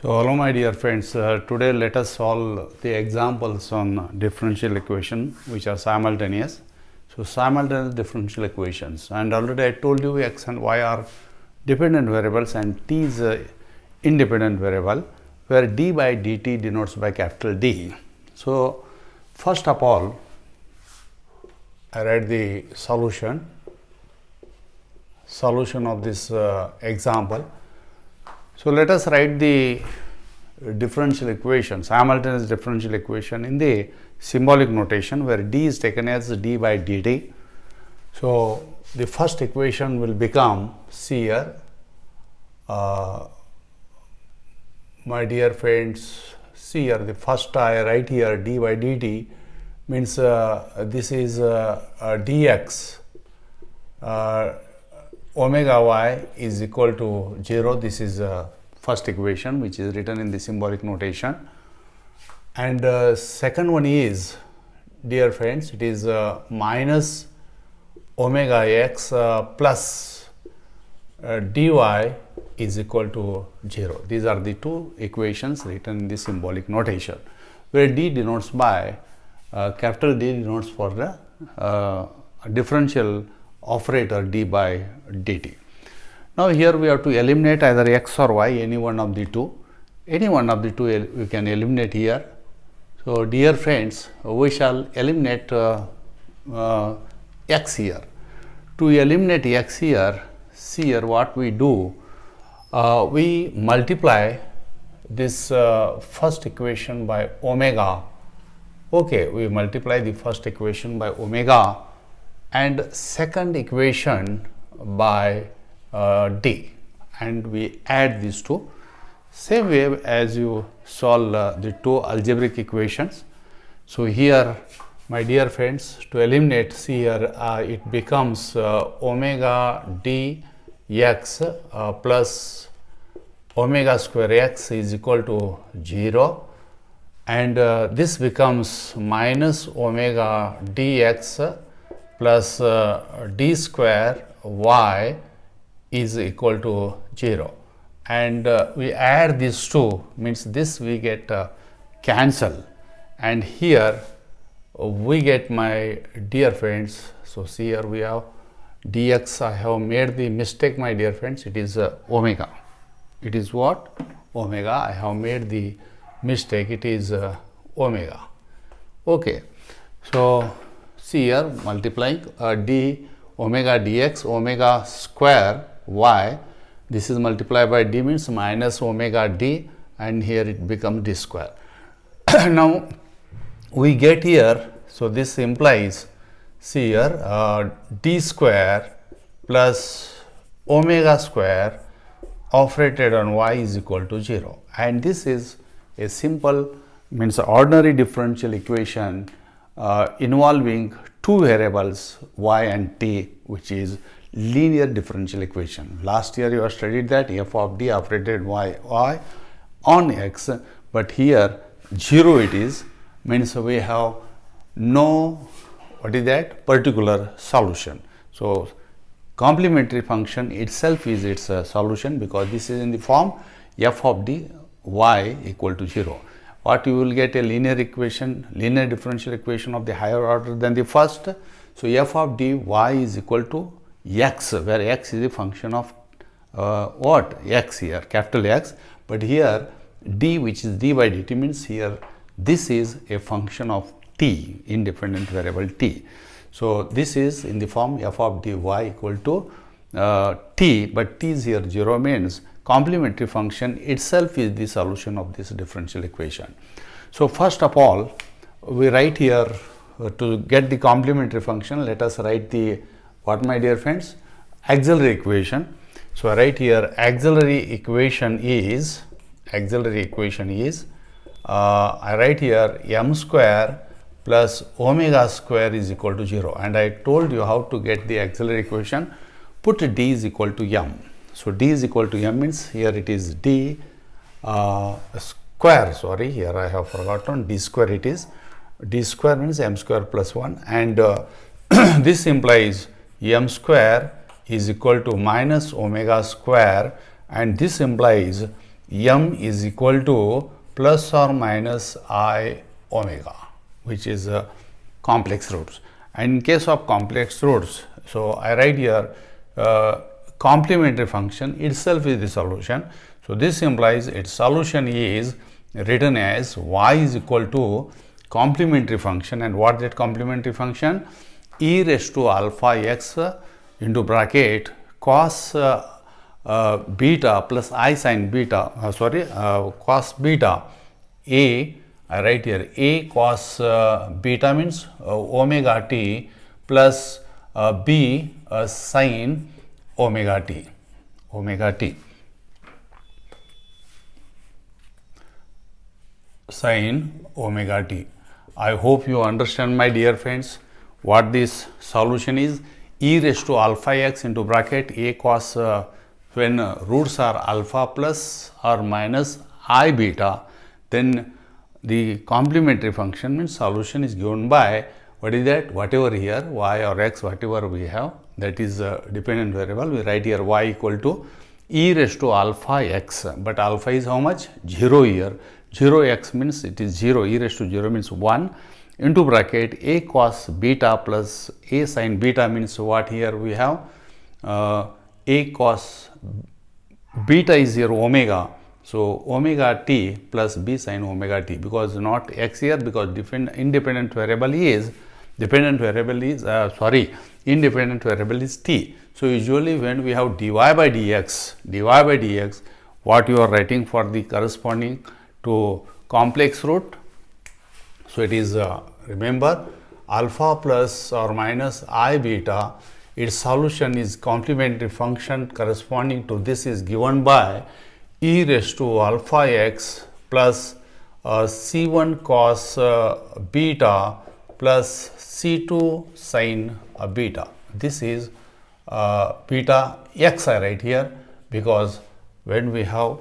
So, hello my dear friends, today let us solve the examples on differential equation which are simultaneous. So, simultaneous differential equations, and already I told you x and y are dependent variables and t is a independent variable where d by dt denotes by capital D. So, first of all I write the solution of this example. So, let us write the differential equation, simultaneous differential equation in the symbolic notation where d is taken as d by dt. So, the first equation will become, see here, my dear friends, see here, the first I write here d by dt means this is dx omega y is equal to 0. This is first equation which is written in the symbolic notation, and second one is, dear friends, it is minus omega x plus dy is equal to 0. These are the two equations written in the symbolic notation where d denotes by capital D denotes for the differential operator d by dt. Now, here we have to eliminate either x or y, any one of the two. Any one of the two we can eliminate here. So, dear friends, we shall eliminate x here. To eliminate x here, see here what we do. We multiply this first equation by omega. Okay, we multiply the first equation by omega and second equation by d, and we add these two. Same way as you solve the two algebraic equations. So, here my dear friends, to eliminate, see here it becomes omega d x plus omega square x is equal to 0, and this becomes minus omega dx plus d square y is equal to 0, and we add these two, means this we get cancel, and here we get, my dear friends. So, see here we have dx, I have made the mistake, my dear friends, it is omega. It is what? Omega. I have made the mistake, it is omega. Okay. So, see here multiplying d omega dx omega square y, this is multiplied by d means minus omega d, and here it becomes d square. Now, we get here, so this implies, see here d square plus omega square operated on y is equal to 0, and this is a simple, means ordinary differential equation involving two variables y and t, which is linear differential equation. Last year you have studied that f of d operated y on x, but here 0 it is, means we have no, what is that, particular solution. So, complementary function itself is its solution, because this is in the form f of d y equal to 0. What you will get, a linear equation, linear differential equation of the higher order than the first. So, f of d y is equal to x, where x is a function of what, x here, capital X, but here d, which is d by dt, means here this is a function of t, independent variable t. So, this is in the form f of d y equal to t, but t is here 0, means complementary function itself is the solution of this differential equation. So, first of all we write here to get the complementary function, let us write the, what, my dear friends, auxiliary equation. So, I write here auxiliary equation is, I write here m square plus omega square is equal to 0, and I told you how to get the auxiliary equation. Put d is equal to m. So, d is equal to m means here it is d square, sorry, here I have forgotten, d square it is, d square means m square plus 1, and this implies m square is equal to minus omega square, and this implies m is equal to plus or minus I omega, which is complex roots. And in case of complex roots, so I write here complementary function itself is the solution. So this implies its solution is written as y is equal to complementary function. And what that complementary function? E raised to alpha x into bracket cos beta plus I sin beta, cos beta a, I write here a cos beta means omega t plus b sin omega t, sin omega t. I hope you understand, my dear friends, what this solution is. E raised to alpha x into bracket a cos when roots are alpha plus or minus I beta, then the complementary function means solution is given by what is that? Whatever here y or x, whatever we have, that is a dependent variable. We write here y equal to e raised to alpha x, but alpha is how much? 0 here. 0 x means it is 0, e raised to 0 means 1 into bracket a cos beta plus a sin beta means what here we have? A cos beta is here omega. So omega t plus b sin omega t, because not x here, because independent variable is t. So usually when we have dy by dx, what you are writing for the corresponding to complex root. So it is remember alpha plus or minus I beta, its solution is complementary function corresponding to this is given by e raised to alpha x plus c1 cos beta plus c2 sin beta. This is beta x I write here, because when we have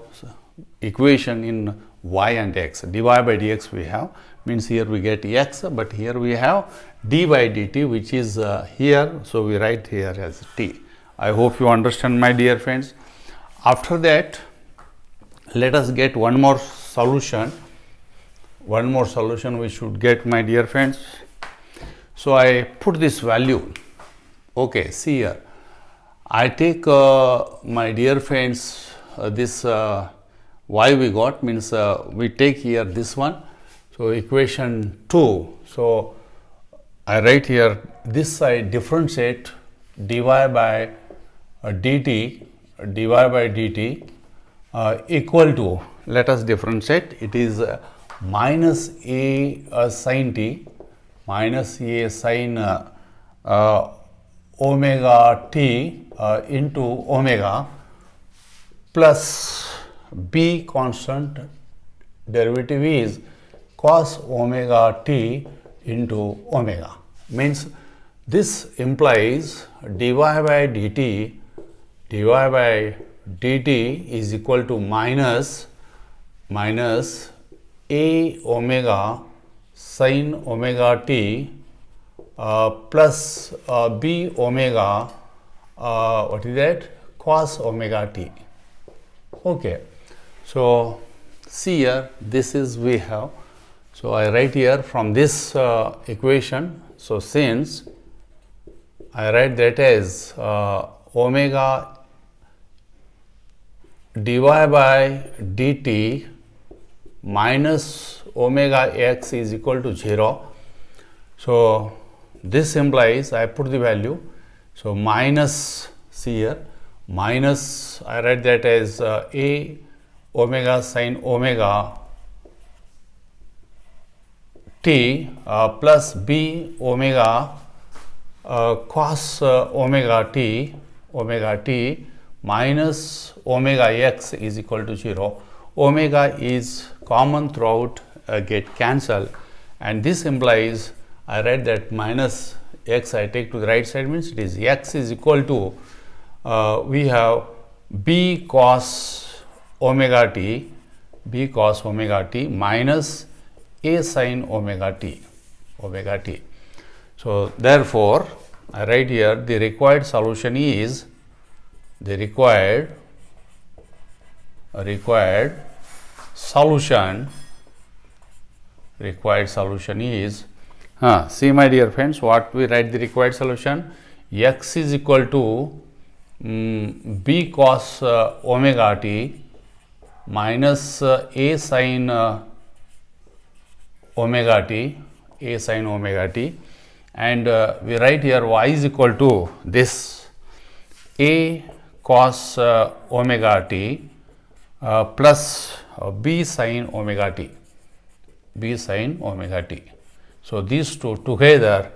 equation in y and x, dy by dx we have, means here we get x, but here we have d by dt, which is here, so we write here as t. I hope you understand, my dear friends. After that, let us get one more solution we should get, my dear friends. So I put this value. Okay, see here, I take my dear friends this y we got, means we take here this one, so equation 2. So I write here this side differentiate dy by dt equal to, let us differentiate, it is minus a sin t minus a sin omega t into omega plus b constant derivative is cos omega t into omega. Means this implies dy by dt is equal to minus a omega sin omega t plus b omega what is that? Cos omega t. Okay, so see here, this is we have. So I write here from this equation. So since I write that as omega dy by dt minus omega x is equal to 0. So this implies, I put the value, so minus, see here, minus, I write that as a omega sin omega t plus b omega cos omega t minus omega x is equal to 0. Omega is common throughout, get cancelled, and this implies, I write that minus x I take to the right side, means it is x is equal to we have b cos omega t minus a sin omega t. So therefore I write here the required solution is required solution is, see my dear friends, what we write the required solution. X is equal to b cos omega t minus a sin omega t, and we write here y is equal to this a cos omega t plus b sin omega t. So these two together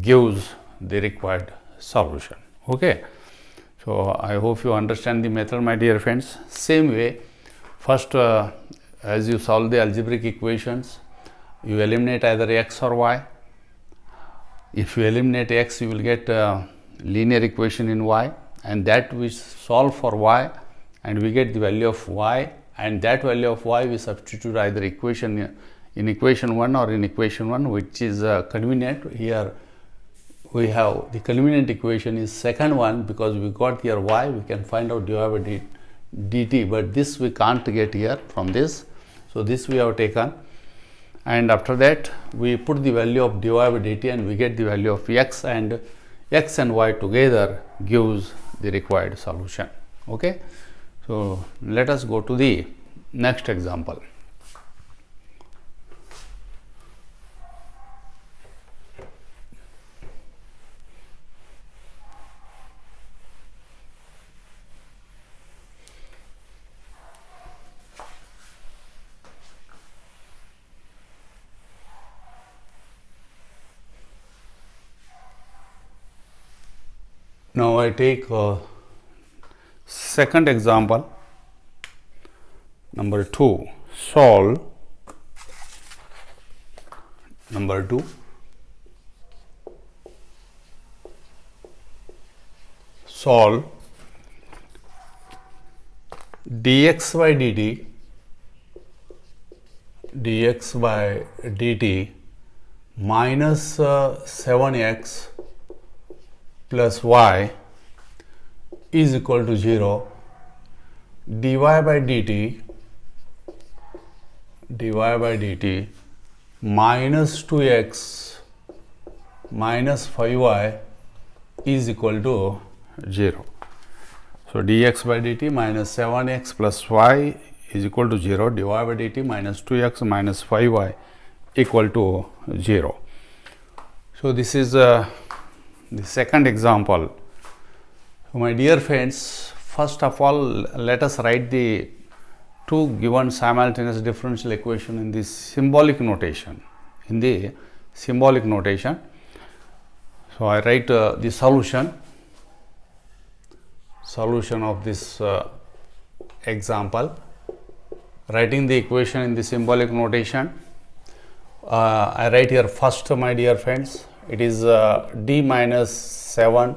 gives the required solution. Okay. So I hope you understand the method, my dear friends. Same way, first as you solve the algebraic equations, you eliminate either x or y. If you eliminate x, you will get a linear equation in y, and that we solve for y and we get the value of y, and that value of y we substitute either equation in equation 1 or in equation 1, which is convenient. Here we have the convenient equation is second one, because we got here y, we can find out dy by dt, but this we can't get here from this. So this we have taken, and after that we put the value of dy by dt and we get the value of x, and x and y together gives the required solution. Okay. So let us go to the next example. Now I take second example, number 2. Solve number 2. Solve dx by dt minus 7x plus y is equal to 0. dy by dt minus 2x minus 5y is equal to 0. So dx by dt minus 7x plus y is equal to 0. dy by dt minus 2x minus 5y equal to 0. So this is the second example. So my dear friends, first of all, let us write the two given simultaneous differential equation in the symbolic notation. So I write the solution of this example, writing the equation in the symbolic notation. I write here first, my dear friends, it is d minus 7,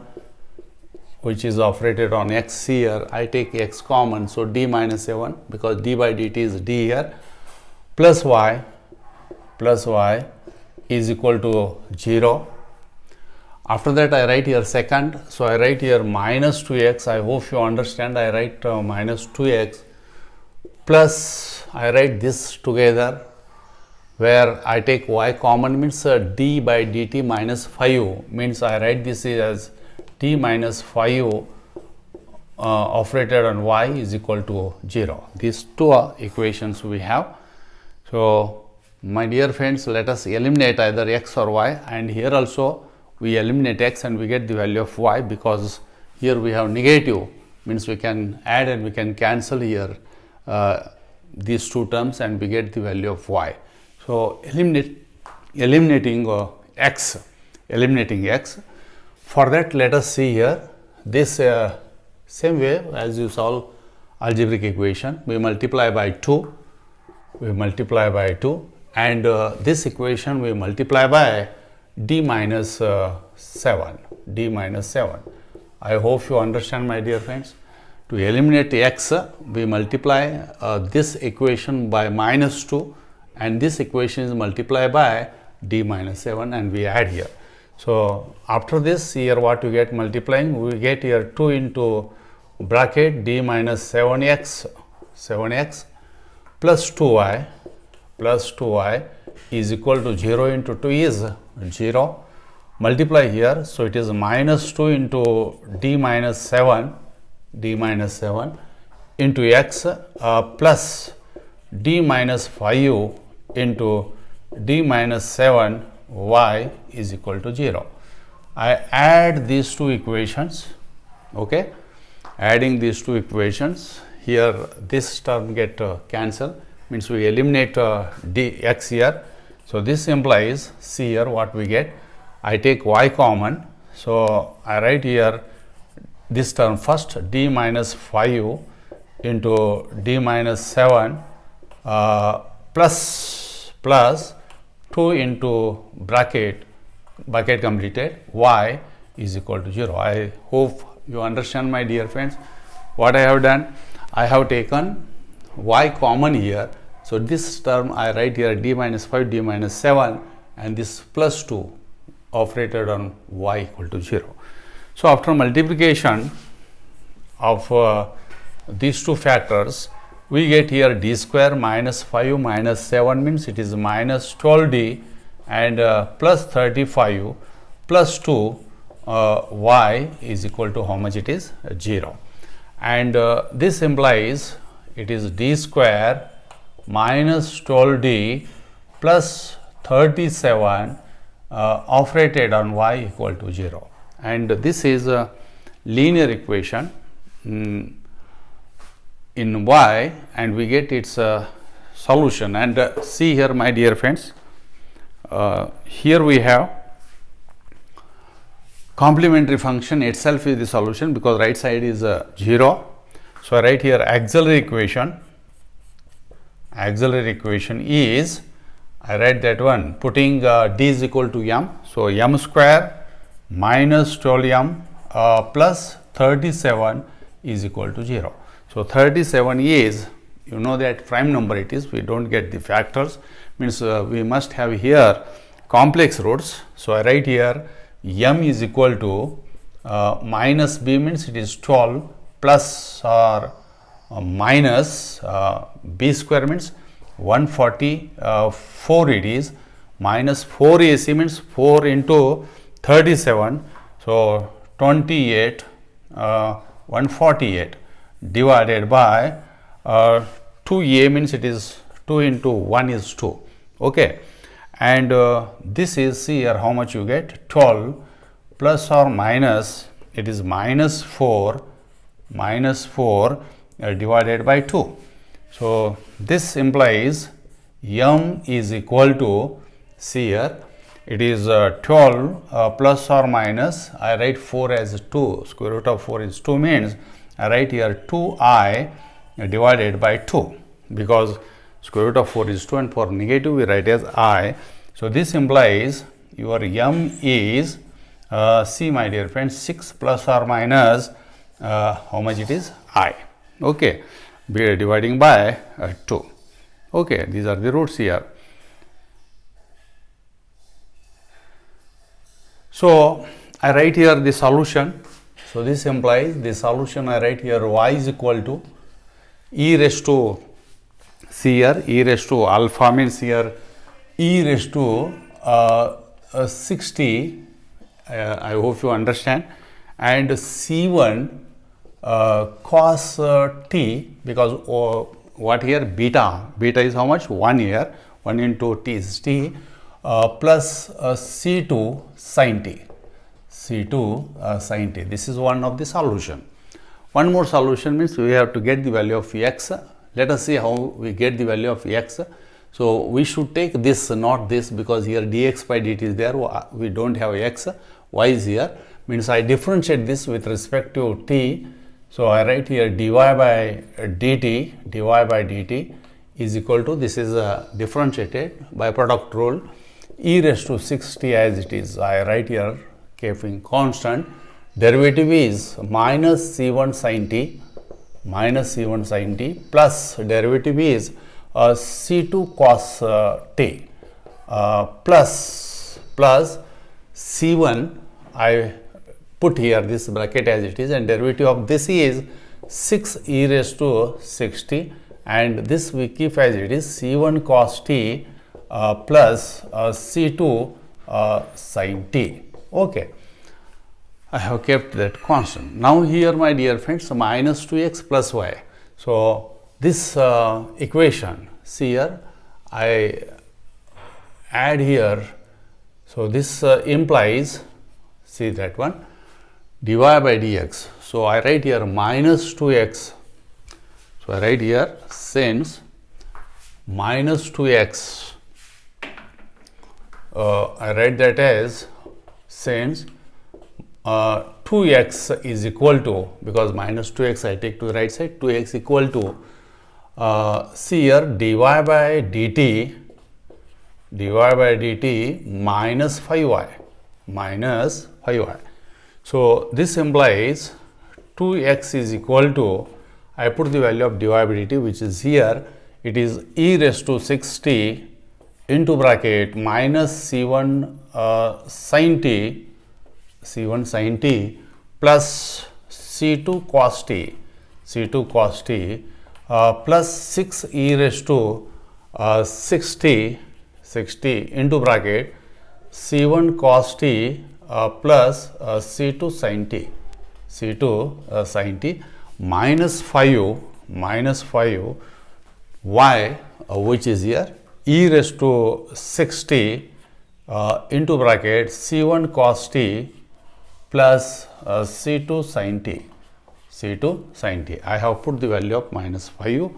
which is operated on x here. I take x common, so d minus 7, because d by dt is d here, plus y is equal to 0. After that I write here second, so I write here minus 2x. I hope you understand. I write minus 2x plus I write this together, where I take y common, means d by dt minus 5, means I write this as d minus 5 operated on y is equal to 0. These two equations we have. So my dear friends, let us eliminate either x or y, and here also we eliminate x and we get the value of y, because here we have negative, means we can add and we can cancel here these two terms and we get the value of y. So eliminating x. For that, let us see here this same way as you solve algebraic equation. We multiply by 2, and this equation we multiply by d minus 7. I hope you understand, my dear friends. To eliminate x, we multiply this equation by minus 2, and this equation is multiplied by d minus 7, and we add here. So after this, here what we get multiplying, we get here 2 into bracket d minus 7x 7x plus 2y is equal to 0 into 2 is 0. Multiply here, so it is minus 2 into d minus 7 into x plus d minus 5 into d minus 7 y is equal to 0. I add these two equations, okay. Adding these two equations, here this term get cancelled, means we eliminate dx here. So this implies, see here what we get. I take y common, so I write here this term first, d minus 5 into d minus 7 plus 2 into bracket completed, y is equal to 0. I hope you understand, my dear friends. What I have done, I have taken y common here. So this term I write here d minus 5, d minus 7, and this plus 2 operated on y equal to 0. So after multiplication of these two factors, we get here d square minus 5 minus 7 means it is minus 12d and plus 35 plus 2 y is equal to how much it is? 0. And this implies it is d square minus 12d plus 37 operated on y equal to 0. And this is a linear equation in y, and we get its solution. And see here, my dear friends, here we have complementary function itself is the solution because right side is 0. So I write here auxiliary equation. Auxiliary equation is, I write that one, putting d is equal to m. So m square minus 12m plus 37 is equal to 0. So 37 is, you know that prime number it is, we don't get the factors, means we must have here complex roots. So I write here m is equal to minus b means it is 12 plus or minus b square means 144 it is, minus 4 ac means 4 into 37, so 28 148 divided by 2a means it is 2 into 1 is 2, okay. And this is, see here how much you get, 12 plus or minus it is minus 4 divided by 2. So this implies m is equal to, see here it is 12 plus or minus, I write 4 as 2, square root of 4 is 2 means I write here 2i divided by 2 because square root of 4 is 2 and for negative we write as I. So this implies your m is, see my dear friends, 6 plus or minus how much it is? I, okay, we are dividing by 2, okay. These are the roots here. So I write here the solution. So this implies the solution, I write here y is equal to e raised to, see here e raised to alpha means here e raised to 60, I hope you understand, and c1 cos t, because what here beta is how much? 1 here, 1 into t is t, plus c2 sin t, sin t. This is one of the solution. One more solution means we have to get the value of x. Let us see how we get the value of x. So we should take this, not this, because here dx by dt is there, we don't have x, y is here, means I differentiate this with respect to t. So I write here dy by dt is equal to, this is differentiated by product rule, e raised to 60 as it is. I write here keeping constant, derivative is minus c1 sin t plus derivative is c2 cos t plus c1, I put here this bracket as it is, and derivative of this is 6 e raised to 60 and this we keep as it is C1 cos t plus C2 sin t. Okay, I have kept that constant. Now here, my dear friends, minus 2x plus y. So this equation, see here, I add here. So this implies, see that one, dy by dx. So I write here minus 2x. So I write here since minus 2x. I write that as since 2x is equal to, because minus 2x I take to the right side, 2x equal to, see here, dy by dt minus 5y, minus 5y. So this implies 2x is equal to, I put the value of dy by dt, which is here, it is e raised to 6t into bracket minus c1 sin t, c1 sin t plus c2 cos t, c2 cos t plus 6 e raised to 6t into bracket c1 cos t plus c2 sin t, c2 sin t minus 5 y, which is here e raised to 6t into bracket c1 cos t plus c2 sin t, c2 sin t. I have put the value of minus 5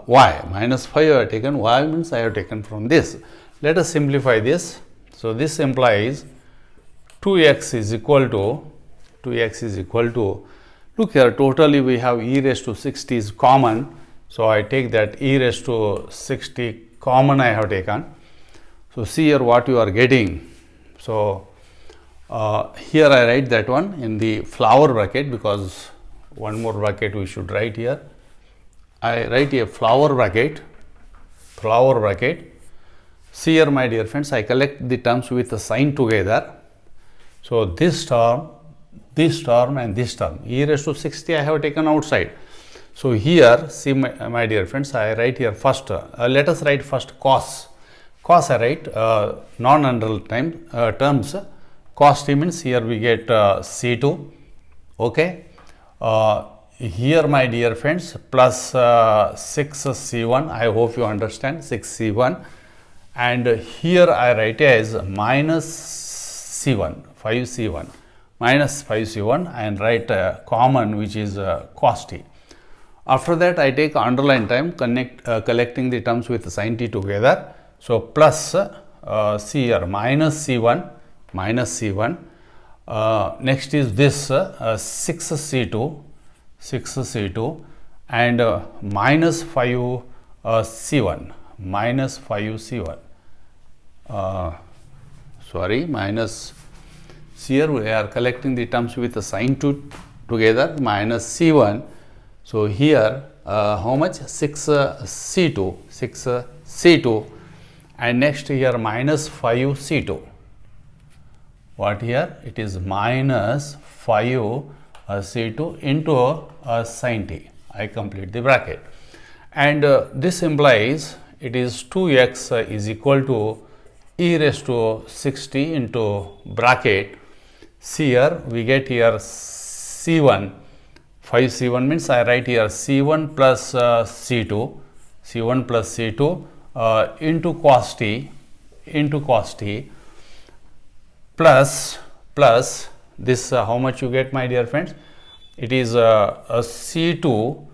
y, minus 5 I have taken, y means I have taken from this. Let us simplify this. So this implies 2x is equal to, look here, totally we have e raised to 6t is common. So I take that e raised to 6t common I have taken. So see here what you are getting. So here I write that one in the flower bracket, because one more bracket we should write here. I write a flower bracket. See here, my dear friends, I collect the terms with the sign together. So this term and this term, e raised to 6t I have taken outside. So here, see my dear friends, I write here first, let us write first cos. Cos I write non-underlined terms. Cos t means here we get c2. Okay. Here, my dear friends, plus 6c1. I hope you understand, 6c1. And here I write as minus c1, 5c1, minus 5c1, and write common, which is cos t. After that, I take underline term, collecting the terms with sin t together. So plus see here minus c1, next is this 6c2, and minus 5c1, sorry, minus, here we are collecting the terms with the sin 2 together, minus c1. So here how much? 6c2, and next here minus 5c2. What here? It is minus 5c2 into sin t. I complete the bracket, and this implies it is 2x is equal to e raised to 6t into bracket. See here, we get here c1, 5c1 means I write here c1 plus c2, into cos t, plus this how much you get, my dear friends? It is a c2,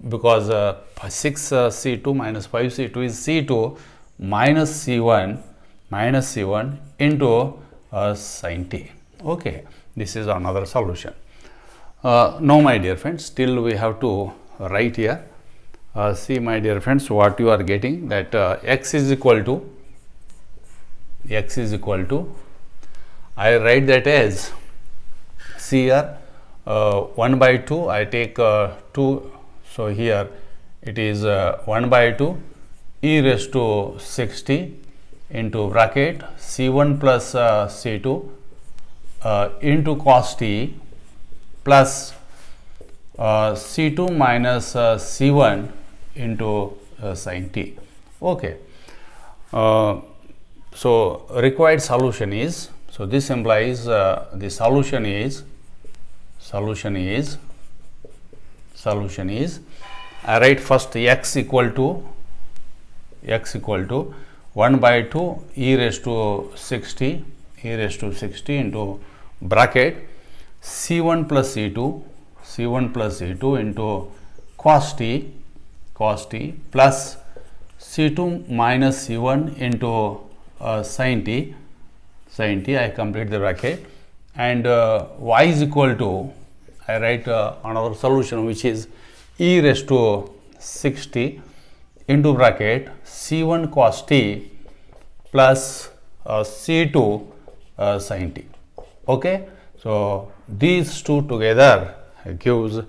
because 6c2 minus 5c2 is c2 minus c1 into sin t. Okay, this is another solution. Now, my dear friends, still we have to write here. See, my dear friends, what you are getting, that x is equal to, I write that as, see here, 1 by 2, I take 2, so here it is 1 by 2 e raised to 6t into bracket c1 plus c2 into cos t plus C2 minus C1 into sin t. Okay. So required solution is, so this implies the solution is I write first x equal to 1 by 2 e raised to 60 into bracket c1 plus c2 into cos t plus c2 minus c1 into sin t. I complete the bracket, and y is equal to, I write another solution which is e raised to 60 into bracket c1 cos t plus c2 sin t. Okay, so these two together gives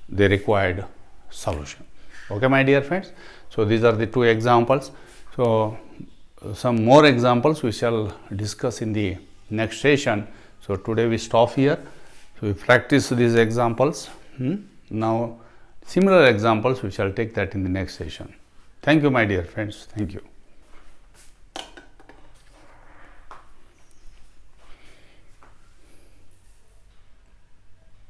the required solution. Okay, my dear friends, so these are the two examples. So some more examples we shall discuss in the next session. So today we stop here. So we practice these examples. Now similar examples we shall take that in the next session. Thank you, my dear friends. Thank you.